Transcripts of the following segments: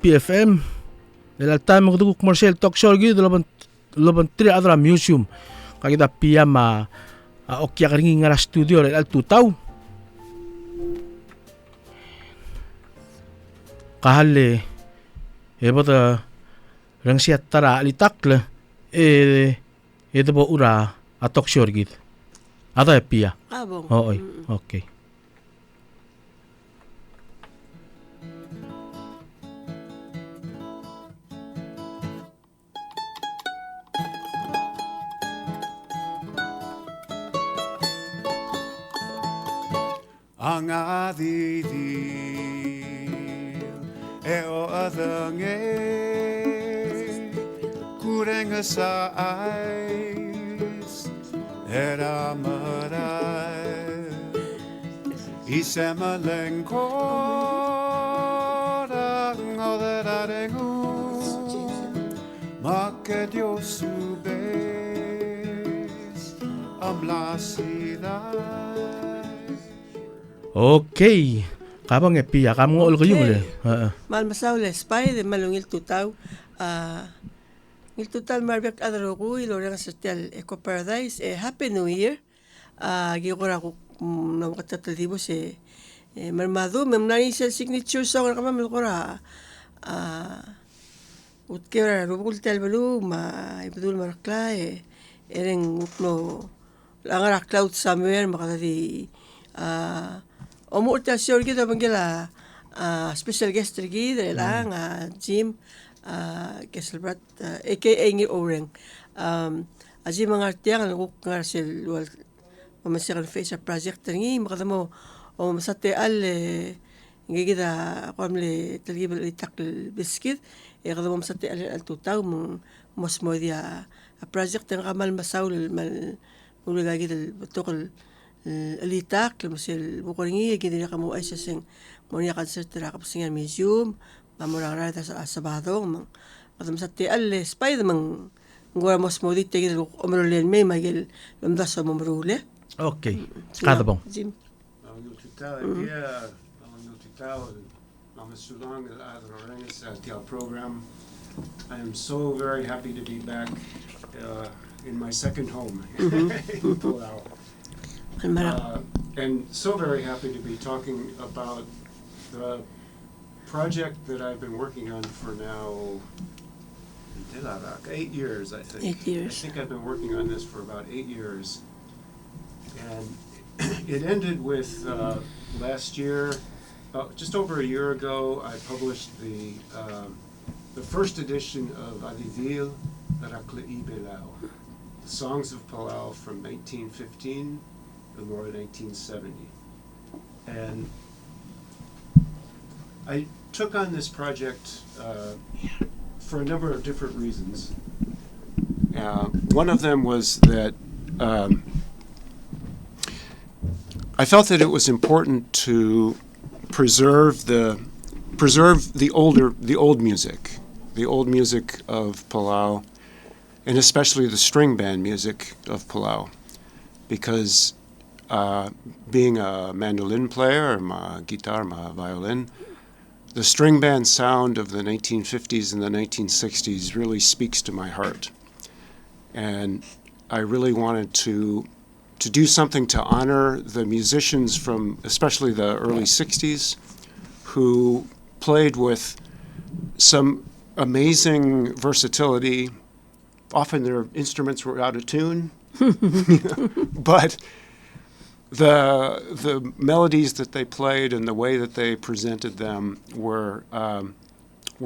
PFM. Nel mo commercial talk show gitu laban tri adra museum. Kita pia ma okya keringi ngara studio al tutaw. Kahale bota rang siat tara litakle ito po ura a talk show gitu. Ada pia. Bong. Oh, okay. Ang adidil o adangay kurang sa ais era maray isama lengkod ang oderarengu maka Dios subes amlasidad. Okay. Kabang pia kamu ngol ko yung Mal masaw spy de malungil tutaw. Ngil tutal marbek adro ko ilorang social Eco Paradise. Happy New Year. Gikora ko na makatatalibo si marmado memnani sa signature song kama malkora. Utkera rubul talbalu ma ibdul marakla ereng ukno langara cloud somewhere makatati Omurta siya kita panggila special guest lagi dari lang Jim Kesselbrat aka ngi Oreng Jim ang artiang ang ngar sil wal mamasakan face project ngi makatamo o masate al ngi kita kamle talgibal itak biscuit kadamo masate al tutaw mos mo dia project ang kamal masaul mal ulagagi del botokol alitak lamusil bukuringi gini kamu ay sasing monya concert ra kapsingan museum mamurang ra sa sabado mang kadam sa tial spider mang ngora mos modit tegil omrolen may magil lamda sa momrule. Okay. Kada bong. Jim. Ang tutao dia ang tutao ang sulang al adrorens tial program. I am so very happy to be back in my second home in Belau. And so very happy to be talking about the project that I've been working on for now 8 years, I think. 8 years. I think I've been working on this for about 8 years. And it ended with last year, just over a year ago, I published the first edition of Adivil Raklei Belau, the Songs of Palau from 1915 to more 1970. And I took on this project for a number of different reasons. One of them was that I felt that it was important to preserve the old music of Palau, and especially the string band music of Palau, because being a mandolin player, my guitar, my violin, the string band sound of the 1950s and the 1960s really speaks to my heart. And I really wanted to do something to honor the musicians from especially the early 60s who played with some amazing versatility. Often their instruments were out of tune, but the melodies that they played and the way that they presented them were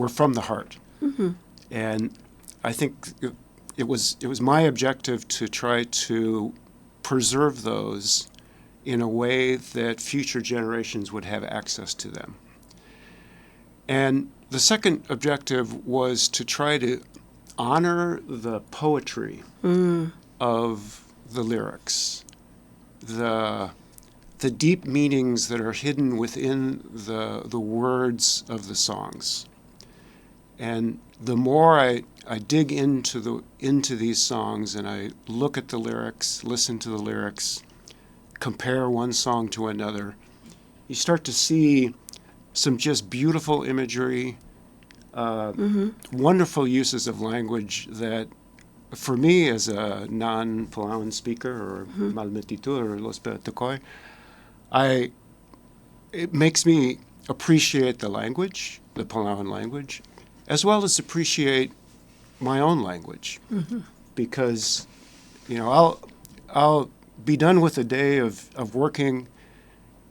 from the heart. Mm-hmm. And I think it was my objective to try to preserve those in a way that future generations would have access to them. And the second objective was to try to honor the poetry of the lyrics, the deep meanings that are hidden within the words of the songs. And the more I dig into these songs and I look at the lyrics, listen to the lyrics, compare one song to another, you start to see some just beautiful imagery, wonderful uses of language that, for me as a non-Palauan speaker or Malmetitu or Los Petecoy, it makes me appreciate the language, the Palauan language, as well as appreciate my own language, because I'll be done with a day of working,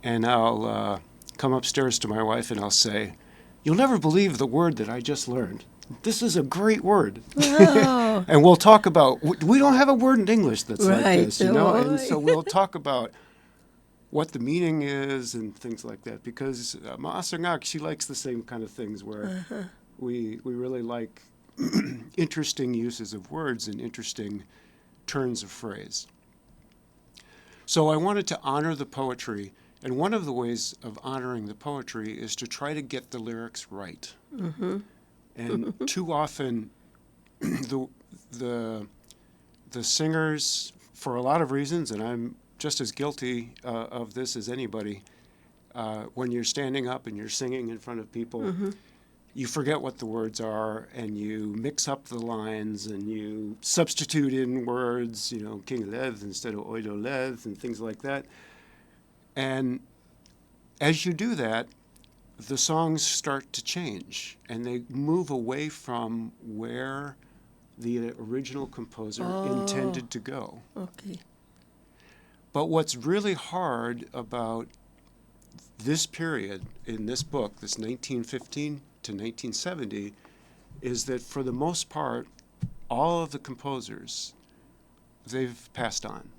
and I'll come upstairs to my wife and I'll say, "You'll never believe the word that I just learned. This is a great word." Wow. And we'll talk about, we don't have a word in English that's like Right. this, and Oh. so we'll talk about what the meaning is and things like that, because Maasangak, she likes the same kind of things where we really like interesting uses of words and interesting turns of phrase. So I wanted to honor the poetry, and one of the ways of honoring the poetry is to try to get the lyrics right. And too often, the singers, for a lot of reasons, and I'm just as guilty of this as anybody, when you're standing up and you're singing in front of people, you forget what the words are, and you mix up the lines, and you substitute in words, King Lev instead of Oido Lev, and things like that. And as you do that, the songs start to change, and they move away from where the original composer intended to go. Okay. But what's really hard about this period in this book, this 1915 to 1970, is that for the most part, all of the composers, they've passed on.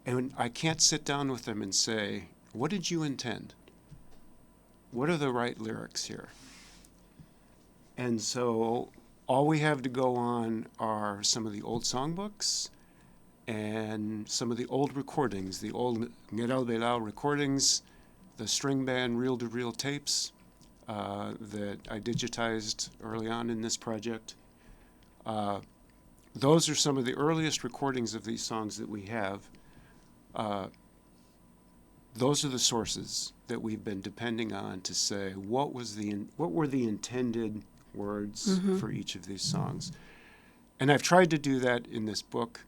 And I can't sit down with them and say, "What did you intend? What are the right lyrics here?" And so all we have to go on are some of the old songbooks and some of the old recordings, the old Belau recordings, the string band reel-to-reel tapes that I digitized early on in this project. Those are some of the earliest recordings of these songs that we have. Those are the sources that we've been depending on to say what were the intended words for each of these songs. And I've tried to do that in this book,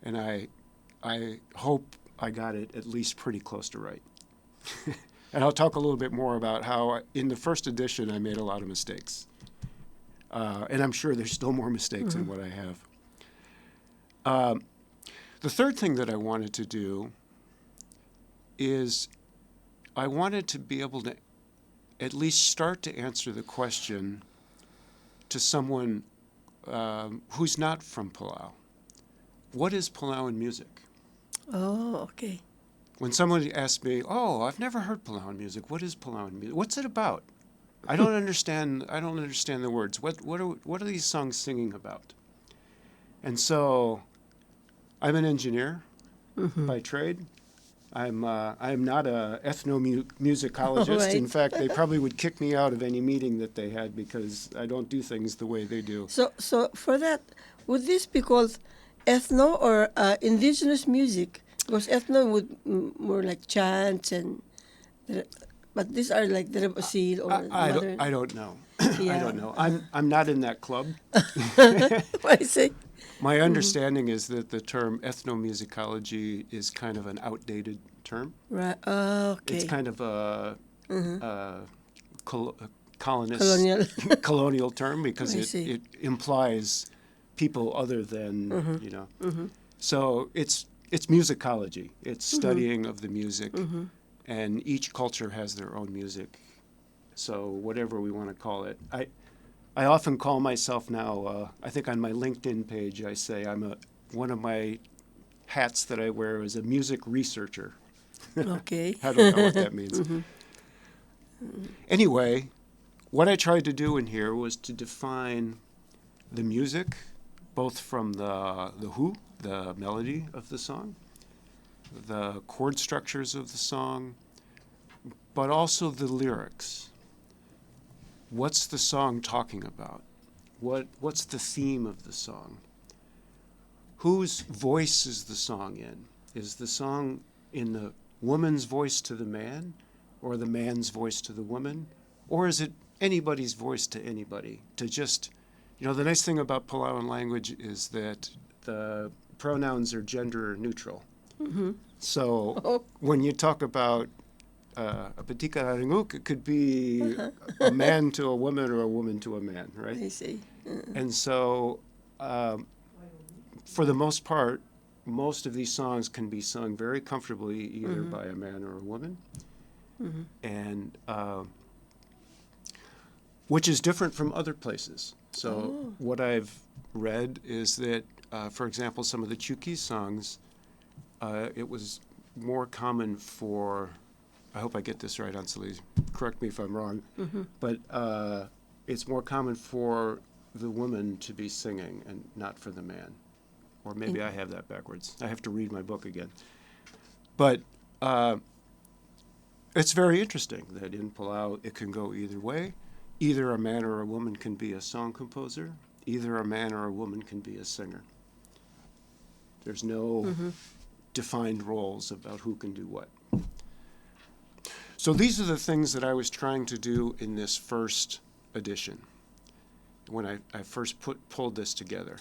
and I hope I got it at least pretty close to right. And I'll talk a little bit more about how in the first edition I made a lot of mistakes. And I'm sure there's still more mistakes in what I have. The third thing that I wanted to do is I wanted to be able to at least start to answer the question to someone who's not from Palau. What is Palauan music? Oh, okay. When someone asks me, "Oh, I've never heard Palauan music. What is Palauan music? What's it about? I don't understand the words. What are these songs singing about?" And so I'm an engineer by trade. I'm not a ethnomusicologist. Right. In fact, they probably would kick me out of any meeting that they had because I don't do things the way they do. So for that, would this be called ethno or indigenous music? Because ethno would more like chants but these are like the Basil or modern. I don't know. Yeah. I don't know. I'm not in that club. I see. My understanding is that the term ethnomusicology is kind of an outdated term. Right. Okay. It's kind of a colonist Colonial. colonial term because I see. it implies people other than So it's musicology. It's studying of the music, and each culture has their own music. So whatever we want to call it, I often call myself now. I think on my LinkedIn page I say one of my hats that I wear is a music researcher. Okay. I don't know what that means. Anyway, what I tried to do in here was to define the music, both from the melody of the song, the chord structures of the song, but also the lyrics. What's the song talking about? What's the theme of the song? Whose voice is the song in? Is the song in the woman's voice to the man, or the man's voice to the woman? Or is it anybody's voice to anybody. To just, the nice thing about Palauan language is that the pronouns are gender neutral. Mm-hmm. So Oh. when you talk about a patika haringuk, it could be a man to a woman or a woman to a man, right? I see. And so, for the most part, most of these songs can be sung very comfortably either by a man or a woman, and which is different from other places. So what I've read is that, for example, some of the Chuukese songs, it was more common for, I hope I get this right, Anseli, correct me if I'm wrong, but it's more common for the woman to be singing and not for the man. Or maybe I have that backwards. I have to read my book again. But it's very interesting that in Palau it can go either way. Either a man or a woman can be a song composer. Either a man or a woman can be a singer. There's no defined roles about who can do what. So these are the things that I was trying to do in this first edition when I first pulled this together.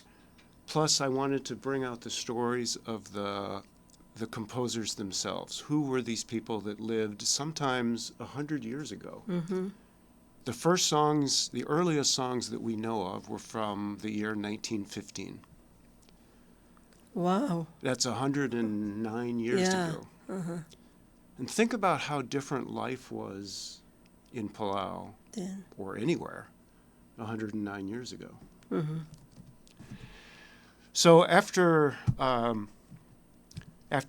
Plus, I wanted to bring out the stories of the composers themselves. Who were these people that lived sometimes 100 years ago? The first songs, the earliest songs that we know of were from the year 1915. Wow. That's 109 years ago. And think about how different life was in Palau Then. or anywhere 109 years ago. So after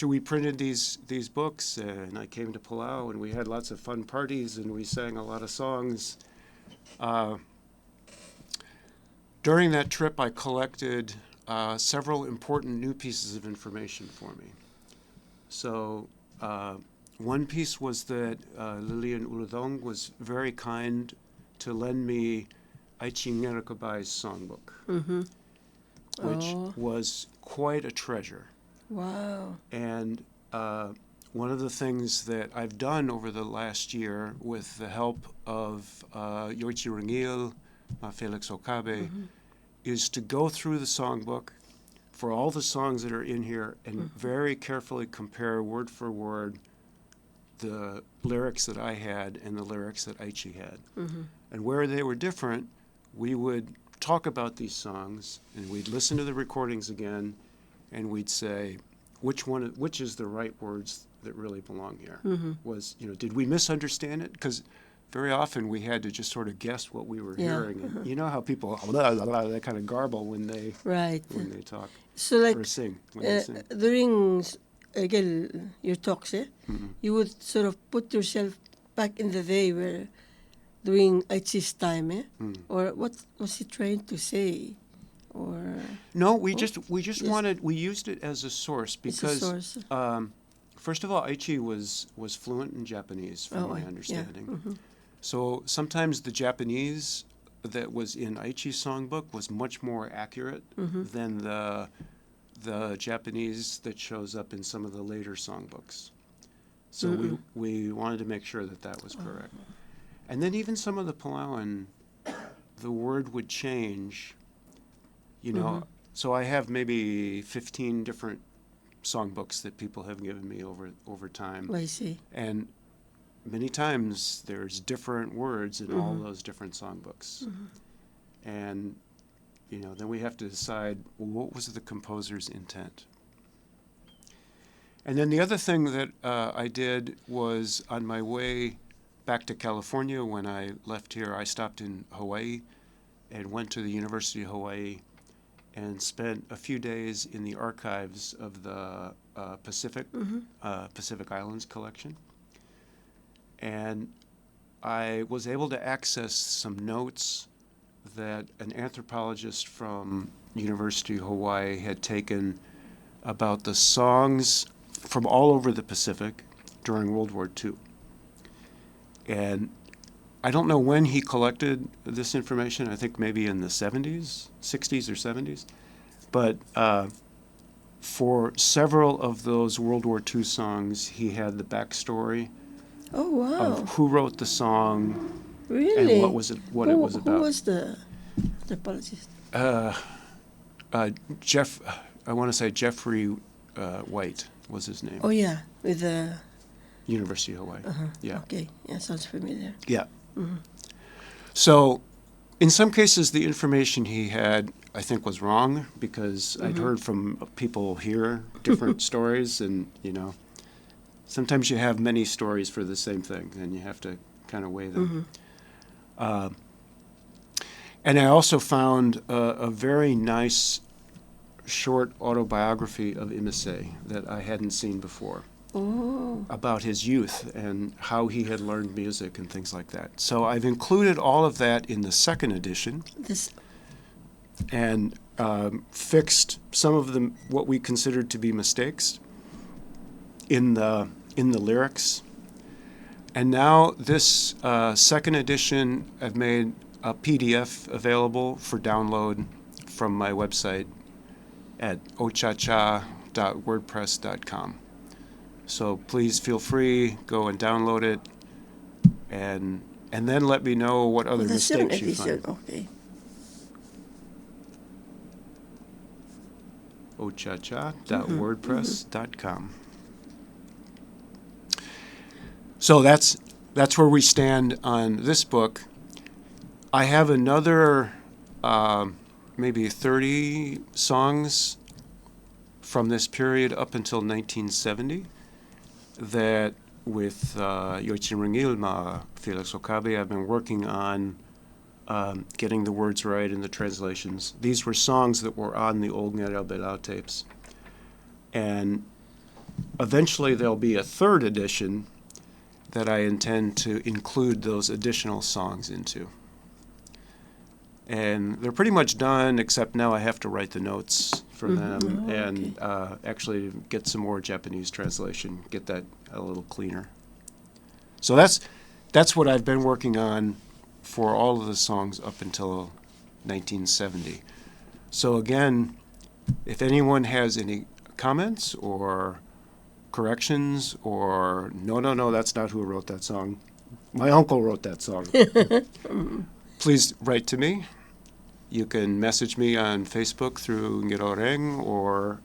we printed these books and I came to Palau and we had lots of fun parties and we sang a lot of songs, during that trip I collected several important new pieces of information for me. So one piece was that Lilian Uludong was very kind to lend me Aichi Ngerakabai's songbook, which was quite a treasure. Wow. And one of the things that I've done over the last year with the help of Yoichi Rangil, Felix Okabe, is to go through the songbook for all the songs that are in here and very carefully compare word for word the lyrics that I had and the lyrics that Aichi had. And where they were different, we would talk about these songs and we'd listen to the recordings again and we'd say, which is the right words that really belong here? Did we misunderstand it? Because very often we had to just sort of guess what we were hearing. And you know how people, they kind of garble when they talk So like or sing. When they sing. during again your talks, you would sort of put yourself back in the day where during Aichi's time, or what was he trying to say? Or no, we used it as a source because first of all, Aichi was fluent in Japanese from my understanding. So sometimes the Japanese that was in Aichi's songbook was much more accurate than the Japanese that shows up in some of the later songbooks. So we wanted to make sure that was correct. And then even some of the Palauan, the word would change. So I have maybe 15 different songbooks that people have given me over time. I see. And many times there's different words in all those different songbooks. And, then we have to decide, what was the composer's intent? And then the other thing that I did was on my way back to California when I left here, I stopped in Hawaii and went to the University of Hawaii and spent a few days in the archives of the Pacific Islands collection. And I was able to access some notes that an anthropologist from University of Hawaii had taken about the songs from all over the Pacific during World War II. And I don't know when he collected this information. I think maybe in the 60s or 70s. But for several of those World War II songs, he had the backstory Oh, wow. of who wrote the song Really? and what was it what it was Who about. was the anthropologist? Jeff, I want to say Jeffrey White was his name. Oh yeah, with the. University of Hawaii. Yeah. Okay. Yeah, sounds familiar. Yeah. So, in some cases, the information he had, I think, was wrong because I'd heard from people here different stories, and sometimes you have many stories for the same thing, and you have to kind of weigh them. And I also found a very nice short autobiography of Imise that I hadn't seen before. Oh. About his youth and how he had learned music and things like that. So I've included all of that in the second edition This. and fixed some of the what we considered to be mistakes in the lyrics. And now this second edition, I've made a PDF available for download from my website at ochacha.wordpress.com. So please feel free, go and download it, and then let me know what other The second mistakes you edition. find. Okay. ochacha.wordpress.com. So that's where we stand on this book. I have another maybe 30 songs from this period up until 1970 that with Yoichi Ringilma, Felix Okabe, I've been working on getting the words right in the translations. These were songs that were on the old Ngerel Belau tapes. And eventually there'll be a third edition that I intend to include those additional songs into. And they're pretty much done, except now I have to write the notes for them and actually get some more Japanese translation, get that a little cleaner. So that's what I've been working on for all of the songs up until 1970. So again, if anyone has any comments or corrections or no, that's not who wrote that song. My uncle wrote that song. Please write to me. You can message me on Facebook through Ngiroreng or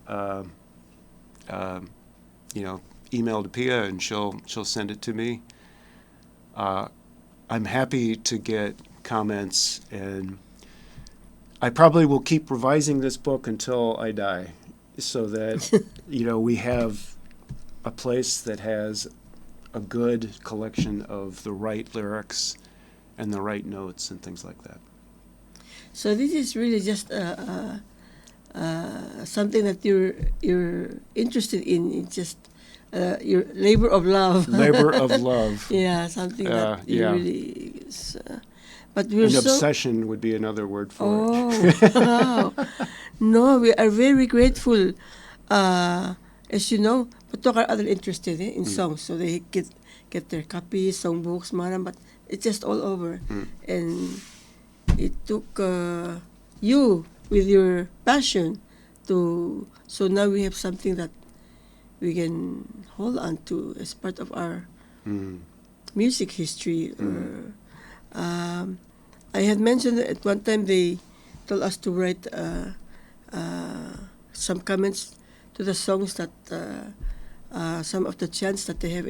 email to Pia and she'll send it to me. I'm happy to get comments, and I probably will keep revising this book until I die, so that we have a place that has a good collection of the right lyrics and the right notes and things like that. So this is really just something that you're interested in. It's just your labor of love. Labor of love. Yeah, something that you yeah. really. But we're An so. obsession would be another word for it. Oh, wow. No, we are very grateful. As you know, Patok are other interested in songs, so they get their copies, songbooks, maram, but it's just all over. And it took you with your passion so now we have something that we can hold on to as part of our music history. I had mentioned that at one time they told us to write some comments to the songs that some of the chants that they have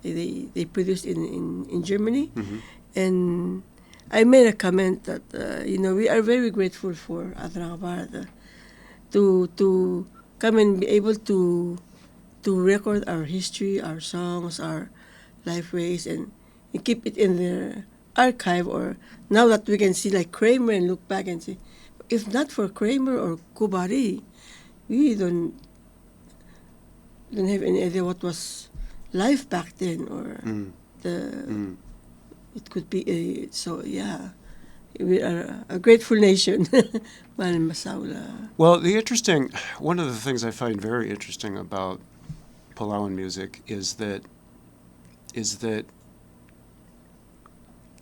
they produced in Germany. And I made a comment that we are very grateful for Adrang Barada to come and be able to record our history, our songs, our lifeways, and keep it in their archive. Or now that we can see like Kramer and look back and say, if not for Kramer or Kubari, we don't have any idea what was life back then, or it could be so. Yeah, we are a grateful nation. Well, one of the things I find very interesting about Palauan music is that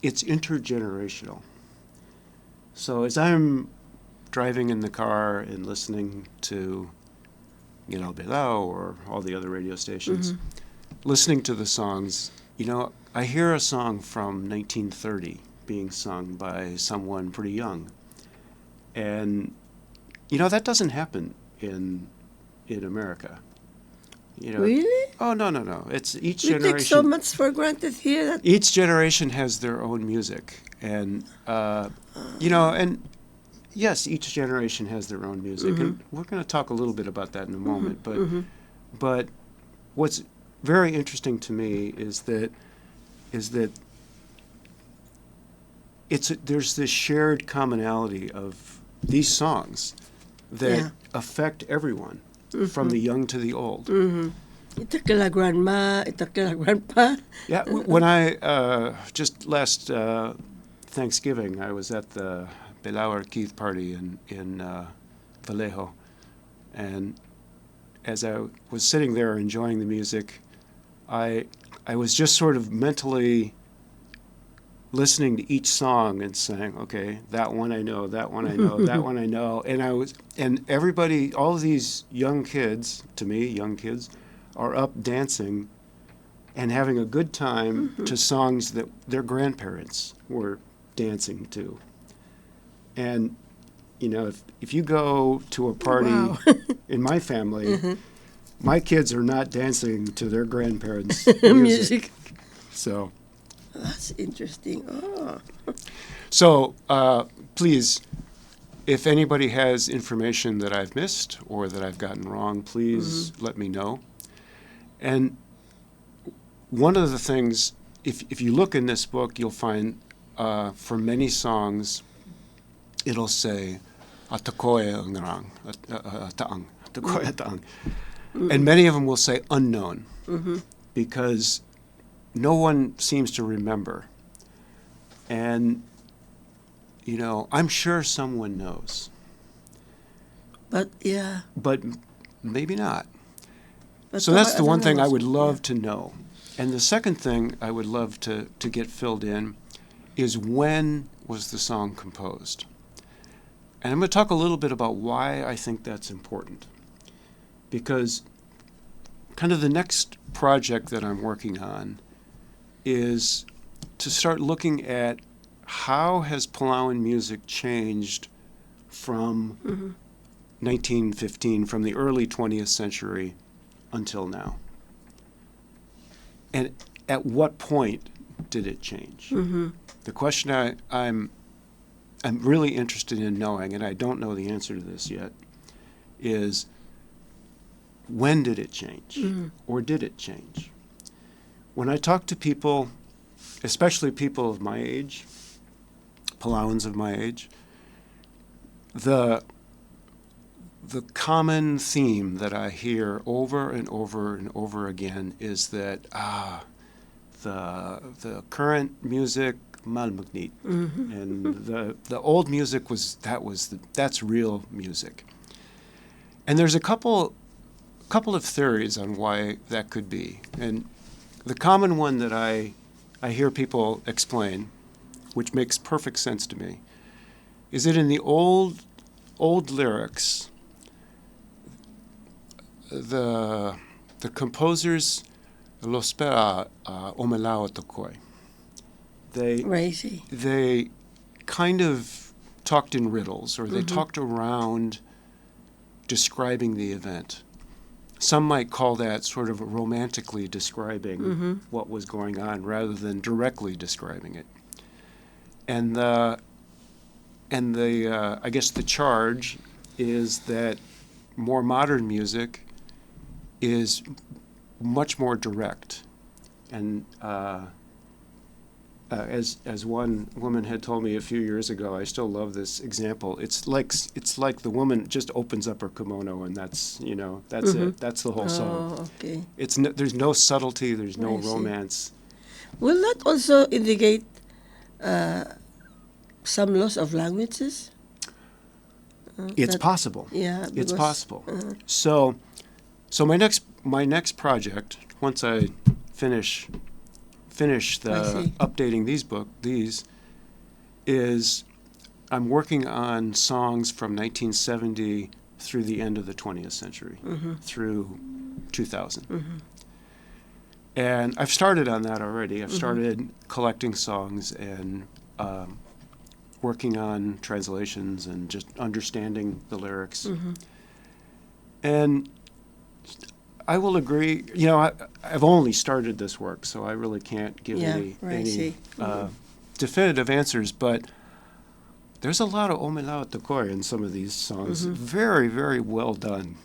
it's intergenerational. So as I'm driving in the car and listening to Belau or all the other radio stations, listening to the songs, I hear a song from 1930 being sung by someone pretty young. And, that doesn't happen in America. Really? Oh, no. It's each We generation. take so much for granted here that Each generation has their own music. And, and yes, each generation has their own music. And we're going to talk a little bit about that in a moment. But what's very interesting to me is that there's this shared commonality of these songs that affect everyone, from the young to the old. ito kila grandma, ito kila grandpa. Yeah, when I just last Thanksgiving, I was at the Belau Keith party in Vallejo, and as I was sitting there enjoying the music, I was just sort of mentally listening to each song and saying, okay, that one I know, that one I know, that one I know. And everybody, all of these young kids, to me, young kids, are up dancing and having a good time to songs that their grandparents were dancing to. And, if you go to a party in my family, my kids are not dancing to their grandparents' music. So... That's interesting. Oh. So, please, if anybody has information that I've missed or that I've gotten wrong, please let me know. And one of the things, if you look in this book, you'll find for many songs, it'll say, "Atakoe ngrang, taang, atakoe taang," and many of them will say unknown, because no one seems to remember. And, I'm sure someone knows. But, yeah. But maybe not. But So that's the one thing I would love to know. And the second thing I would love to get filled in is, when was the song composed? And I'm going to talk a little bit about why I think that's important. Because kind of the next project that I'm working on is to start looking at how has Palauan music changed from 1915, from the early 20th century until now. And at what point did it change? The question I'm really interested in knowing, and I don't know the answer to this yet, is, when did it change? Or did it change? When I talk to people, especially people of my age, Palauans of my age, the common theme that I hear over and over and over again is that the current music malmagnit, and the old music that's real music. And there's a couple of theories on why that could be. And the common one that I hear people explain, which makes perfect sense to me, is that in the old lyrics, the composers lo spera omelao tokoi. They kind of talked in riddles, or they talked around describing the event. Some might call that sort of romantically describing what was going on rather than directly describing it. And the I guess the charge is that more modern music is much more direct. And as one woman had told me a few years ago, I still love this example. It's like the woman just opens up her kimono, and that's it. That's the whole song. Oh, okay. There's no subtlety. There's no romance. Will that also indicate some loss of languages? It's possible. Yeah, it's possible. So my next project, once I finish the updating these is I'm working on songs from 1970 through the end of the 20th century, through 2000. And I've started on that already. I've started collecting songs and working on translations and just understanding the lyrics. And I will agree, I've only started this work, so I really can't give any definitive answers, but there's a lot of Belau at Takoi in some of these songs. Very, very well done.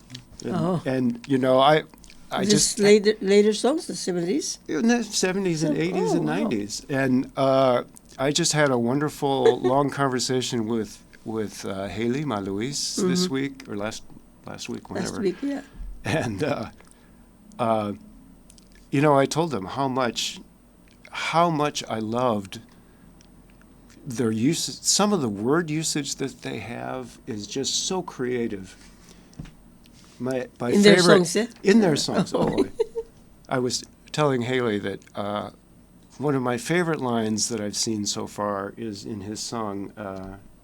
And I just later songs, the 70s? In the 70s and 80s and 90s. And I just had a wonderful long conversation with Haley, my Louise, this week, or last week, whenever. Last week, yeah. And, I told them how much I loved their use. Some of the word usage that they have is just so creative. My in favorite, their songs, yeah? In their songs. I was telling Haley that one of my favorite lines that I've seen so far is in his song,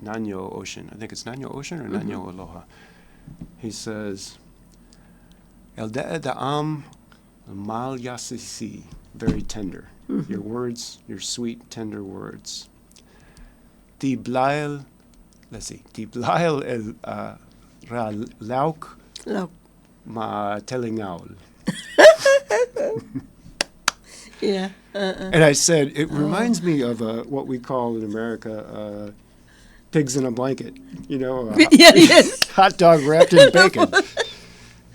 Nanyo Ocean. I think it's Nanyo Ocean or Nanyo Aloha. He says, El da'am mal yasisi, very tender. Your words, your sweet, tender words. Di blail el ra lauk ma telingaul. Yeah. And I said, it reminds me of what we call in America pigs in a blanket, Yes. hot dog wrapped in bacon.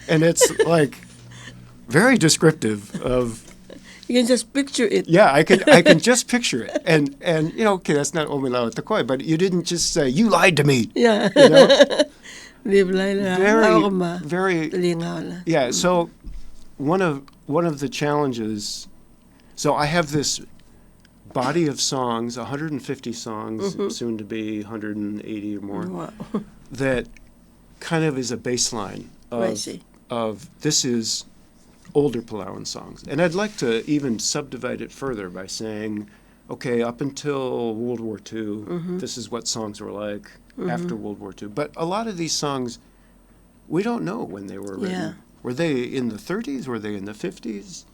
And it's like very descriptive of. You can just picture it. Yeah, I can just picture it. And okay, that's not Belau at Takoi, but you didn't just say, you lied to me. Yeah. Very, yeah. So one of the challenges, so I have this body of songs, 150 songs, soon to be 180 or more, Wow. that kind of is a baseline I see. of this is older Palauan songs. And I'd like to even subdivide it further by saying, okay, up until World War II, this is what songs were like after World War II. But a lot of these songs, we don't know when they were written. Yeah. Were they in the 30s? Were they in the 50s?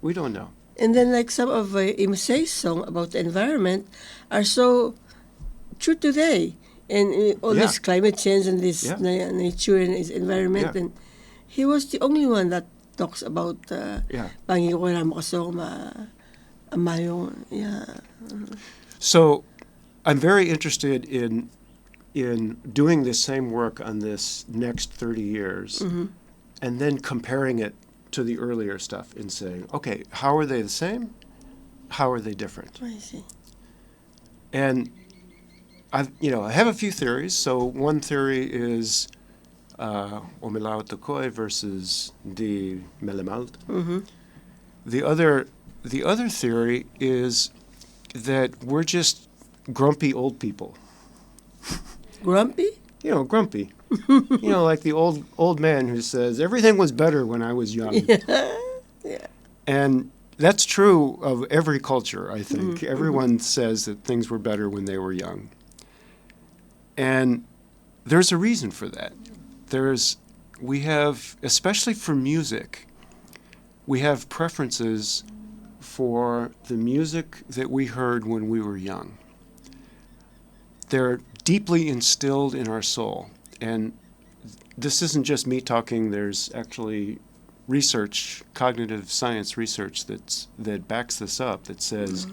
We don't know. And then like some of Imse's song about the environment are so true today. And all this climate change and this nature and his environment. Yeah. And he was the only one that talks about So I'm very interested in doing this same work on this next 30 years and then comparing it to the earlier stuff and saying, okay, how are they the same? How are they different? I see. And I have a few theories. So one theory is Belau at Takoi versus Di Melemalt. The other theory is that we're just grumpy old people. Grumpy? Grumpy. Like the old man who says, everything was better when I was young. Yeah. And that's true of every culture, I think. Everyone says that things were better when they were young. And there's a reason for that. We have, especially for music, we have preferences for the music that we heard when we were young. They're deeply instilled in our soul. And this isn't just me talking. There's actually research, cognitive science research that backs this up, that says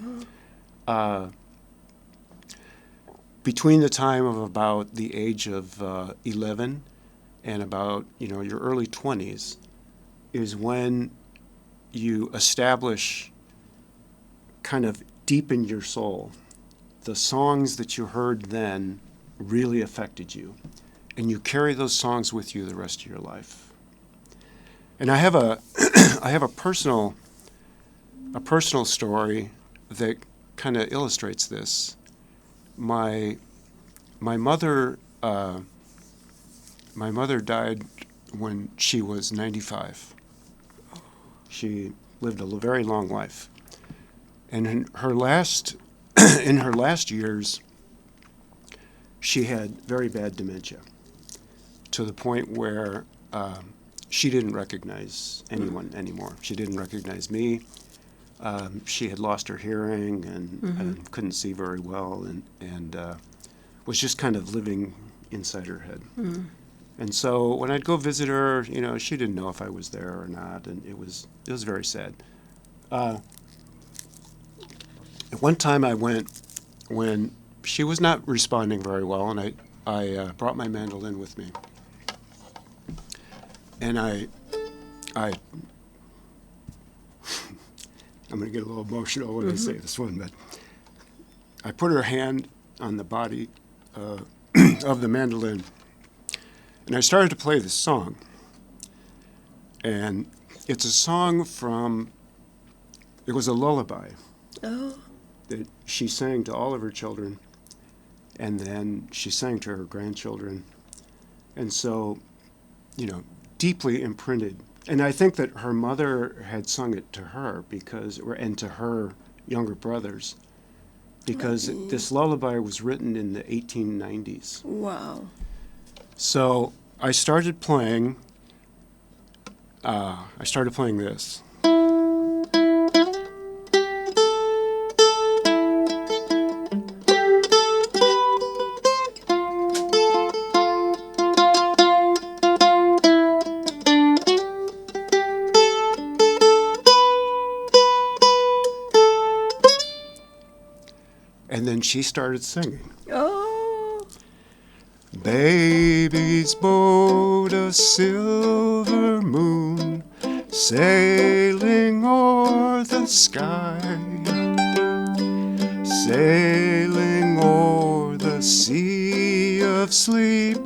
between the time of about the age of 11 and about your early 20s is when you establish kind of deep in your soul the songs that you heard then really affected you, and you carry those songs with you the rest of your life. And I have a personal story that kind of illustrates this. My mother died when she was 95. She lived a very long life, and in her last years, she had very bad dementia, to the point where she didn't recognize anyone anymore. She didn't recognize me. She had lost her hearing and couldn't see very well, and was just kind of living inside her head. And so when I'd go visit her, she didn't know if I was there or not, and it was very sad. At one time I went when she was not responding very well, and I brought my mandolin with me, and I'm going to get a little emotional when I say this one, but I put her hand on the body of the mandolin, and I started to play this song. And it's a song it was a lullaby that she sang to all of her children, and then she sang to her grandchildren. And so, deeply imprinted. And I think that her mother had sung it to her and to her younger brothers, because this lullaby was written in the 1890s. Wow. So I started playing this. And then she started singing. Oh. Baby's boat, a silver moon, sailing o'er the sky, sailing o'er the sea of sleep,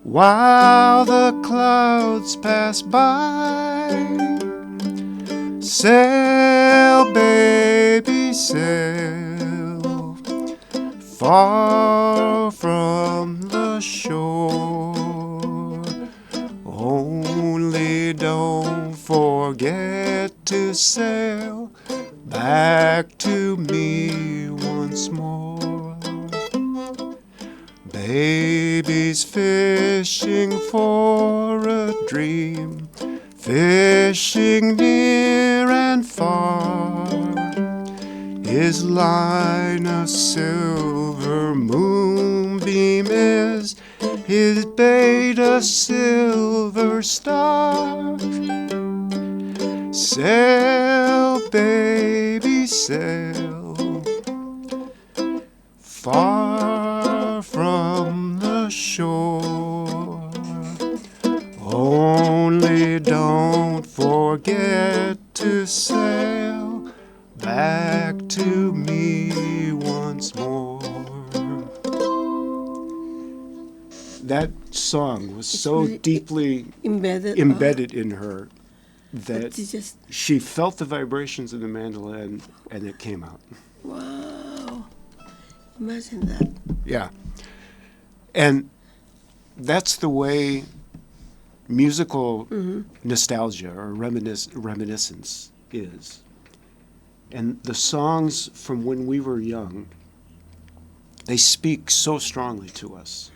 while the clouds pass by. Sail, baby, sail, far from the shore. Only don't forget to sail back to me once more. Baby's fishing for a dream, fishing near and far. His line a silver moonbeam is, his bait a silver star. Sail, baby, sail, far from the shore. Only don't forget to sail back to me once more. That song was so really deeply embedded in her that you just, she felt the vibrations of the mandolin, and it came out. wow. Imagine that. Yeah. And that's the way musical nostalgia or reminiscence is. And the songs from when we were young, they speak so strongly to us.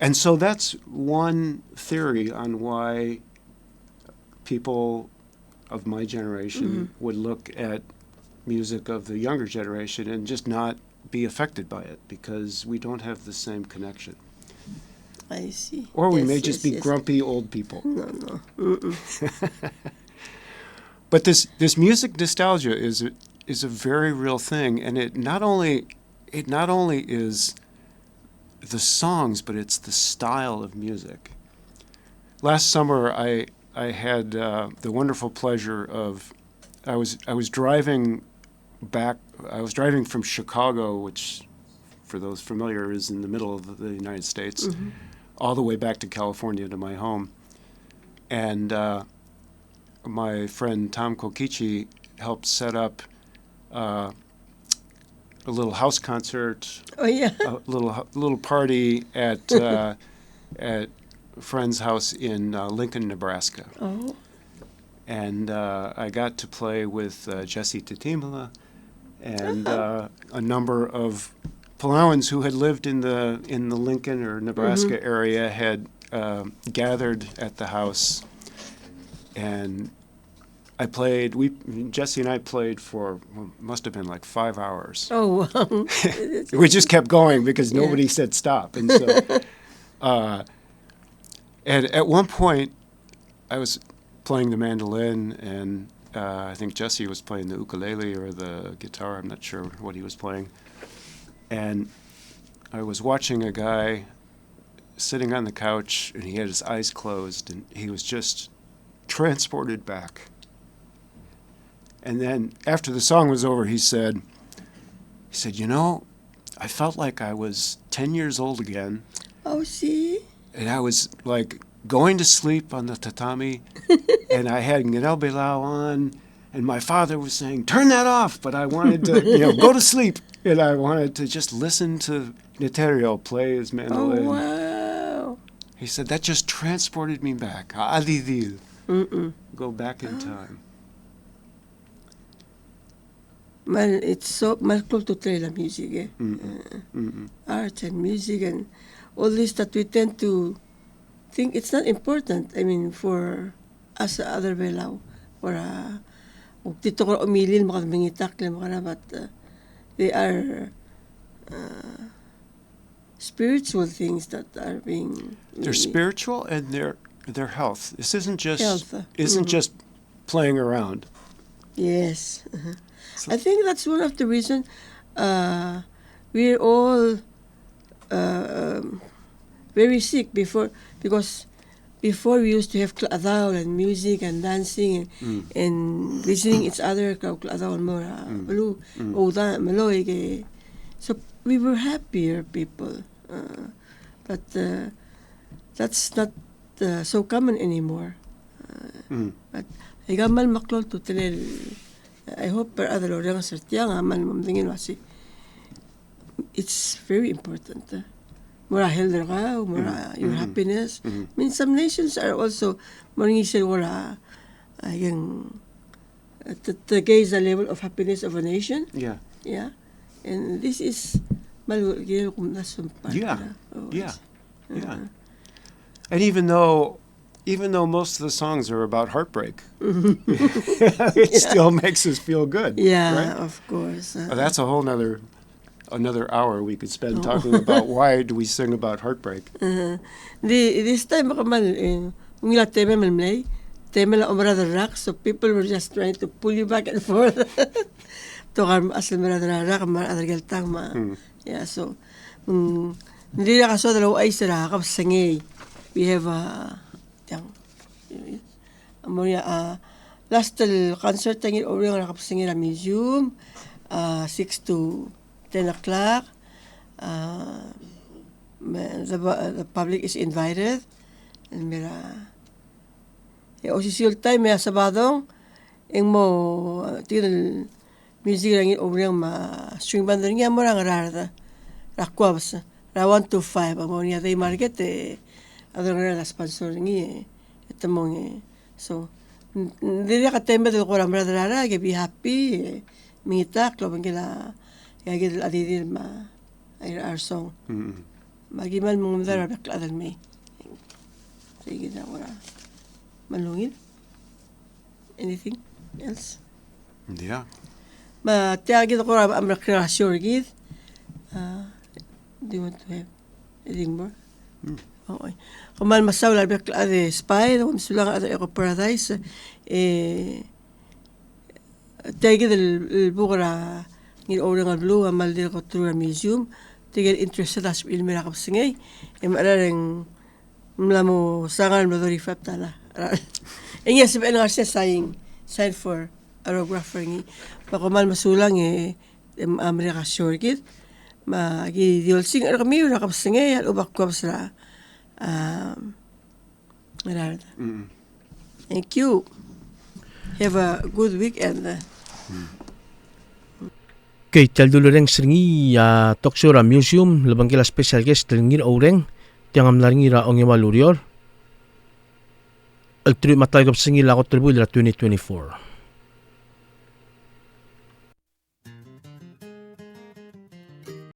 And so that's one theory on why people of my generation would look at music of the younger generation and just not be affected by it, because we don't have the same connection. I see. Or we Yes, may just be yes. grumpy old people. No. But this music nostalgia is a very real thing, and it not only is the songs, but it's the style of music. Last summer, I had the wonderful pleasure of I was driving back. I was driving from Chicago, which, for those familiar, is in the middle of the United States, all the way back to California to my home, and my friend Tom Kokichi helped set up a little house concert, Oh, yeah. a little party at a friend's house in Lincoln, Nebraska. Oh, And I got to play with Jesse Tatimala and a number of Palauans who had lived in the Lincoln or Nebraska area had gathered at the house, and Jesse and I played for must have been like 5 hours. Oh, wow. We just kept going because nobody said stop, and so and at one point I was playing the mandolin, and I think Jesse was playing the ukulele or the guitar. I'm not sure what he was playing. And I was watching a guy sitting on the couch, and he had his eyes closed, and he was just transported back. And then after the song was over, he said, you know, I felt like I was 10 years old again. Oh, see? And I was like going to sleep on the tatami, and I had Belau on, and my father was saying, turn that off, but I wanted to, go to sleep, and I wanted to just listen to Neterio play his mandolin. Oh, wow. He said, that just transported me back. Adidil. Go back in time. It's so close to la music, eh? Art and music and all this that we tend to think it's not important. I mean, for us other Belau, or dito ko umilin makamingitak lang but they are spiritual things that are being. They're spiritual and their health. This isn't just Health. just playing around. Yes. I think that's one of the reasons we're all very sick because before we used to have kladaw and music and dancing and visiting each other, kladaw and more, so we were happier people. But that's not so common anymore. But igamal maklol to tell. I hope per other orang sertiang amal mamdingin wasi. It's very important. Mura healthy ka, mura your happiness. I mean, some nations are also maringisel wala yung to gauge the level of happiness of a nation. Yeah. Yeah. And this is malugil kung nasum part. Yeah. And even though most of the songs are about heartbreak, it still makes us feel good. Yeah, right? of course. That's a whole another hour we could spend talking about why do we sing about heartbreak. This time makamal ngila tema malmay, tema la umrada rock, so people were just trying to pull you back and forth. Tokar asal marada rock mar adargal ma. Yeah, so hindi na kaso dalaw ay sira kapsangay. We have last concert tangin orang nakapasingin na museum 6 to 10 o'clock. The public is invited. And mira official time may sabadong ing mo tingin music lang orang ma string band niya mo lang rarda rakwabs ra 1 to 5 amo niya day market adong na sponsor niya ito mong so hindi ka tembe del ko ramra dara ke be happy mita club ngila yagid adidil ma our song magimal mong dara bakladal me sige na wala malungin anything else Yeah. ma tiagid ko ra amra kreasyon gid do you want to have anything more? Okay. Kumal masaw labek ade spy no sulang ade Eco Paradise tagid el bukra ngil orang blue amal dir ko through a museum tigil interested as ilmira kapsingay marareng mlamo sangan madori fatala ingya sabihin nga siya sign for aerographer ngi pakumal masulang Amerika shorkit magi diolsing kami ura kapsingay al ubak ko sa thank you. Have a good weekend. Kay taldulo reng seringi Toksura Museum labang kila special guest ngir oreng tiangam laringira ong yamalurior. Al tri matay kap singi lakot tribu 2024.